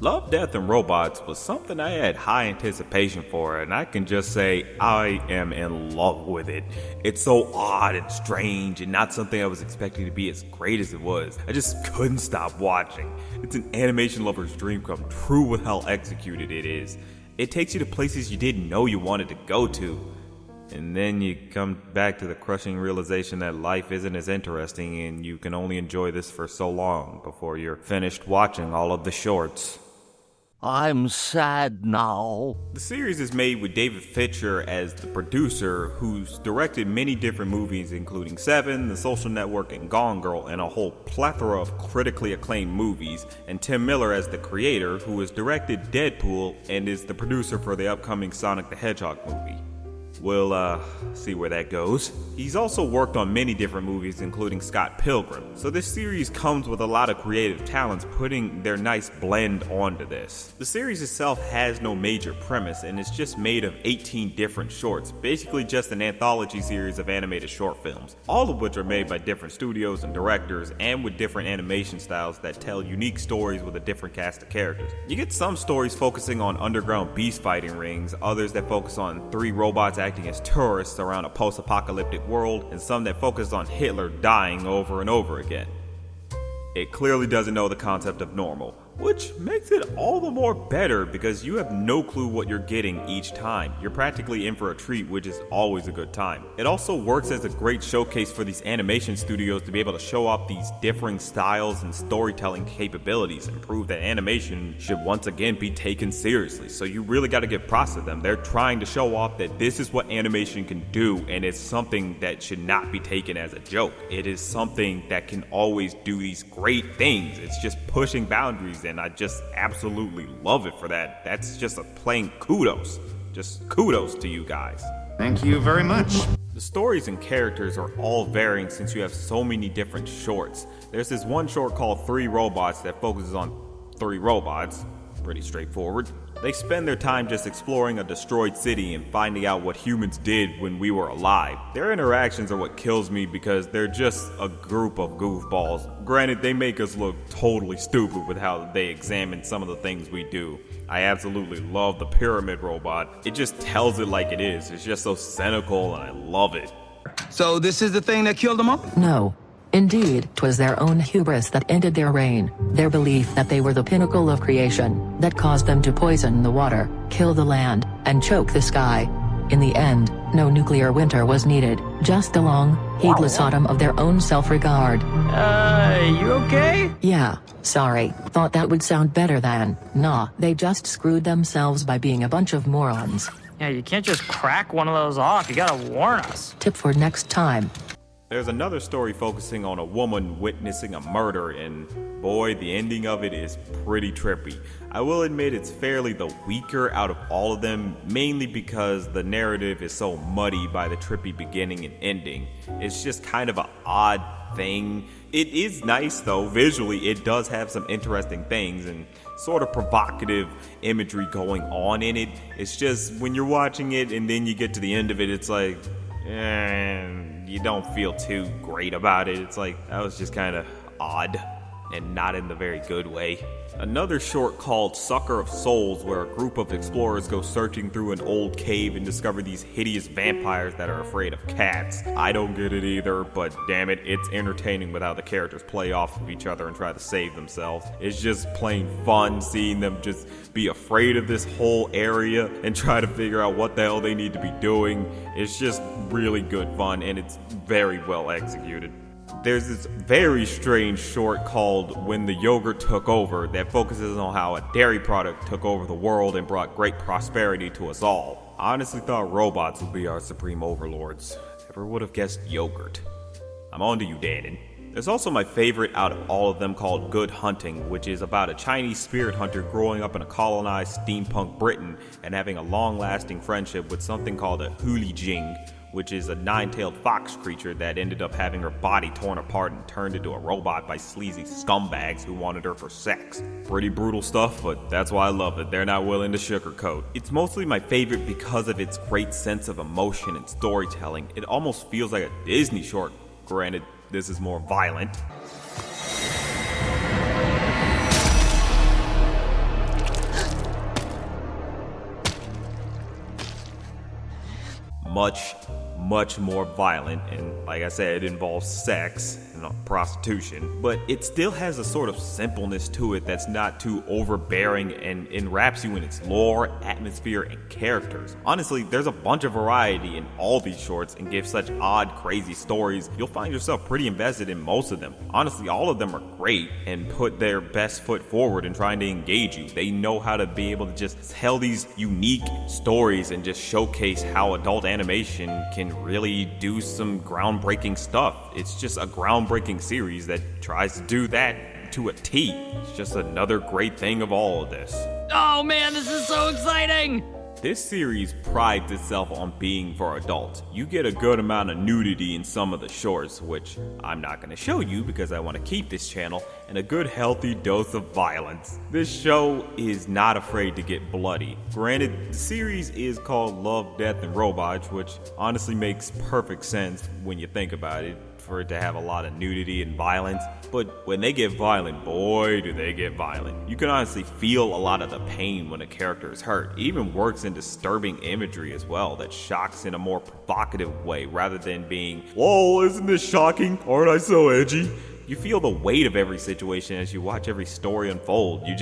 Love, Death, and Robots was something I had high anticipation for, and I can just say I am in love with it. It's so odd and strange, and not something I was expecting to be as great as it was. I just couldn't stop watching. It's an animation lover's dream come true with how executed it is. It takes you to places you didn't know you wanted to go to. And then you come back to the crushing realization that life isn't as interesting and you can only enjoy this for so long before you're finished watching all of the shorts. I'm sad now. The series is made with David Fincher as the producer, who's directed many different movies including Seven, The Social Network, and Gone Girl, and a whole plethora of critically acclaimed movies, and Tim Miller as the creator, who has directed Deadpool and is the producer for the upcoming Sonic the Hedgehog movie. We'll, see where that goes. He's also worked on many different movies, including Scott Pilgrim, so this series comes with a lot of creative talents putting their nice blend onto this. The series itself has no major premise, and it's just made of 18 different shorts, basically just an anthology series of animated short films, all of which are made by different studios and directors, and with different animation styles that tell unique stories with a different cast of characters. You get some stories focusing on underground beast fighting rings, others that focus on three robots acting as tourists around a post-apocalyptic world, and some that focus on Hitler dying over and over again. It clearly doesn't know the concept of normal, which makes it all the more better because you have no clue what you're getting each time. You're practically in for a treat, which is always a good time. It also works as a great showcase for these animation studios to be able to show off these differing styles and storytelling capabilities and prove that animation should once again be taken seriously. So you really got to give props to them. They're trying to show off that this is what animation can do, and it's something that should not be taken as a joke. It is something that can always do these great things. It's just pushing boundaries, and I just absolutely love it for that. That's just a plain kudos. Just kudos to you guys. Thank you very much. The stories and characters are all varying since you have so many different shorts. There's this one short called Three Robots that focuses on three robots. Pretty straightforward. They spend their time just exploring a destroyed city and finding out what humans did when we were alive. Their interactions are what kills me because they're just a group of goofballs. Granted, they make us look totally stupid with how they examine some of the things we do. I absolutely love the pyramid robot. It just tells it like it is. It's just so cynical and I love it. So this is the thing that killed them all? No. Indeed, 'twas their own hubris that ended their reign, their belief that they were the pinnacle of creation, that caused them to poison the water, kill the land, and choke the sky. In the end, no nuclear winter was needed, just a long, heedless autumn of their own self-regard. You okay? Yeah, sorry, thought that would sound better than, nah, they just screwed themselves by being a bunch of morons. Yeah, you can't just crack one of those off, you gotta warn us. Tip for next time. There's another story focusing on a woman witnessing a murder, and boy, the ending of it is pretty trippy. I will admit it's fairly the weaker out of all of them, mainly because the narrative is so muddy by the trippy beginning and ending. It's just kind of an odd thing. It is nice though, visually it does have some interesting things and sort of provocative imagery going on in it. It's just when you're watching it and then you get to the end of it, it's like, you don't feel too great about it. It's like, that was just kind of odd and not in the very good way. Another short called Sucker of Souls, where a group of explorers go searching through an old cave and discover these hideous vampires that are afraid of cats. I don't get it either, but damn it, it's entertaining with how the characters play off of each other and try to save themselves. It's just plain fun seeing them just be afraid of this whole area and try to figure out what the hell they need to be doing. It's just really good fun and it's very well executed. There's this very strange short called When the Yogurt Took Over that focuses on how a dairy product took over the world and brought great prosperity to us all. I honestly thought robots would be our supreme overlords. Never would have guessed yogurt. I'm on to you, Dannon. There's also my favorite out of all of them called Good Hunting, which is about a Chinese spirit hunter growing up in a colonized steampunk Britain and having a long-lasting friendship with something called a Huli Jing, which is a nine-tailed fox creature that ended up having her body torn apart and turned into a robot by sleazy scumbags who wanted her for sex. Pretty brutal stuff, but that's why I love it. They're not willing to sugarcoat. It's mostly my favorite because of its great sense of emotion and storytelling. It almost feels like a Disney short. Granted, this is more violent. much more violent, and like I said, it involves sex and prostitution, but it still has a sort of simpleness to it that's not too overbearing and enwraps you in its lore, atmosphere, and characters. Honestly, there's a bunch of variety in all these shorts and give such odd, crazy stories, you'll find yourself pretty invested in most of them. Honestly, all of them are great and put their best foot forward in trying to engage you. They know how to be able to just tell these unique stories and just showcase how adult animation can really do some groundbreaking stuff. It's just a groundbreaking series that tries to do that to a T. It's just another great thing of all of this. Oh man, this is so exciting! This series prides itself on being for adults. You get a good amount of nudity in some of the shorts, which I'm not going to show you because I want to keep this channel, and a good healthy dose of violence. This show is not afraid to get bloody. Granted, the series is called Love, Death, and Robots, which honestly makes perfect sense when you think about it, for it to have a lot of nudity and violence. But when they get violent, boy, do they get violent. You can honestly feel a lot of the pain when a character is hurt. It even works in disturbing imagery as well that shocks in a more provocative way rather than being, "Whoa, isn't this shocking? Aren't I so edgy?" You feel the weight of every situation as you watch every story unfold. You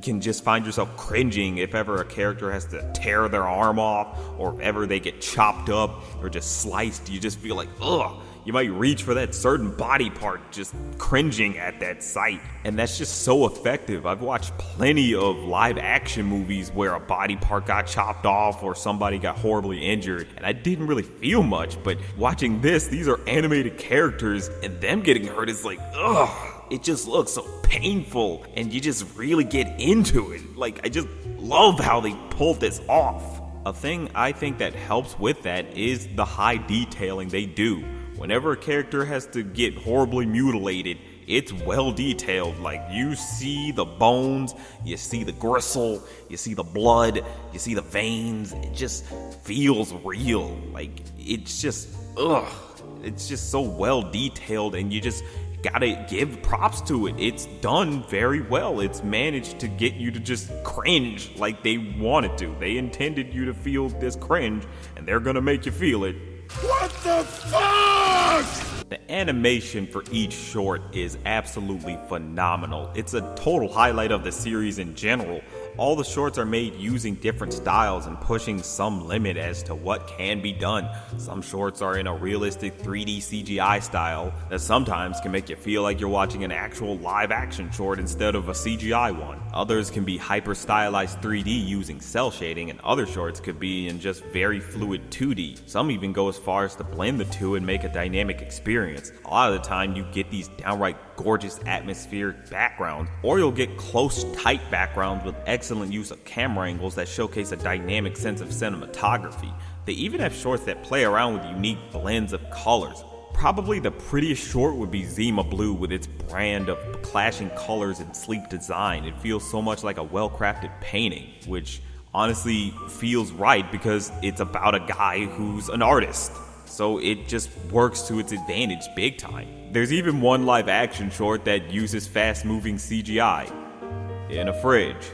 can find yourself cringing if ever a character has to tear their arm off, or if ever they get chopped up or just sliced. You just feel like, ugh. You might reach for that certain body part, just cringing at that sight. And that's just so effective. I've watched plenty of live action movies where a body part got chopped off or somebody got horribly injured, and I didn't really feel much. But watching this, these are animated characters, and them getting hurt is like, ugh. It just looks so painful, and you just really get into it. Like, I just love how they pulled this off. A thing I think that helps with that is the high detailing they do. Whenever a character has to get horribly mutilated, it's well detailed. Like, you see the bones, you see the gristle, you see the blood, you see the veins. It just feels real. Like, it's just, ugh. It's just so well detailed, and you just gotta give props to it. It's done very well. It's managed to get you to just cringe like they wanted to. They intended you to feel this cringe, and they're gonna make you feel it. What the fuck? The animation for each short is absolutely phenomenal. It's a total highlight of the series in general. All the shorts are made using different styles and pushing some limit as to what can be done. Some shorts are in a realistic 3D CGI style that sometimes can make you feel like you're watching an actual live action short instead of a CGI one. Others can be hyper stylized 3D using cell shading, and other shorts could be in just very fluid 2D. Some even go as far as to blend the two and make a dynamic experience. A lot of the time you get these downright gorgeous atmospheric backgrounds, or you'll get close, tight backgrounds with excellent use of camera angles that showcase a dynamic sense of cinematography. They even have shorts that play around with unique blends of colors. Probably the prettiest short would be Zima Blue with its brand of clashing colors and sleek design. It feels so much like a well-crafted painting, which honestly feels right because it's about a guy who's an artist. So it just works to its advantage big time. There's even one live action short that uses fast moving CGI in a fridge.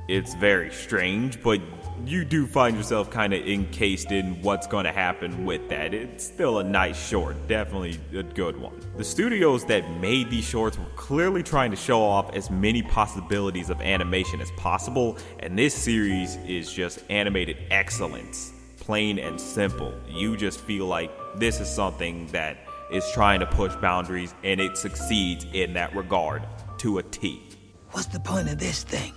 It's very strange, but you do find yourself kind of encased in what's going to happen with that. It's still a nice short, definitely a good one. The studios that made these shorts were clearly trying to show off as many possibilities of animation as possible, and this series is just animated excellence. Plain and simple. You just feel like this is something that is trying to push boundaries, and it succeeds in that regard to a T. What's the point of this thing?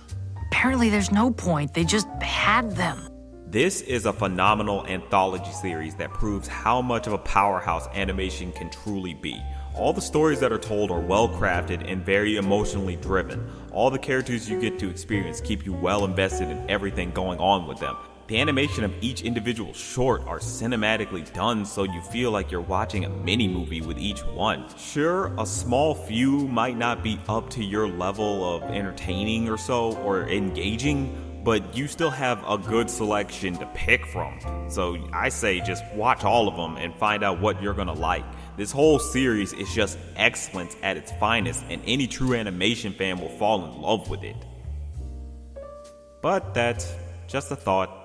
Apparently there's no point, they just had them. This is a phenomenal anthology series that proves how much of a powerhouse animation can truly be. All the stories that are told are well crafted and very emotionally driven. All the characters you get to experience keep you well invested in everything going on with them. The animation of each individual short are cinematically done so you feel like you're watching a mini movie with each one. Sure, a small few might not be up to your level of entertaining or so, or engaging, but you still have a good selection to pick from. So I say just watch all of them and find out what you're gonna like. This whole series is just excellence at its finest, and any true animation fan will fall in love with it. But that's just a thought.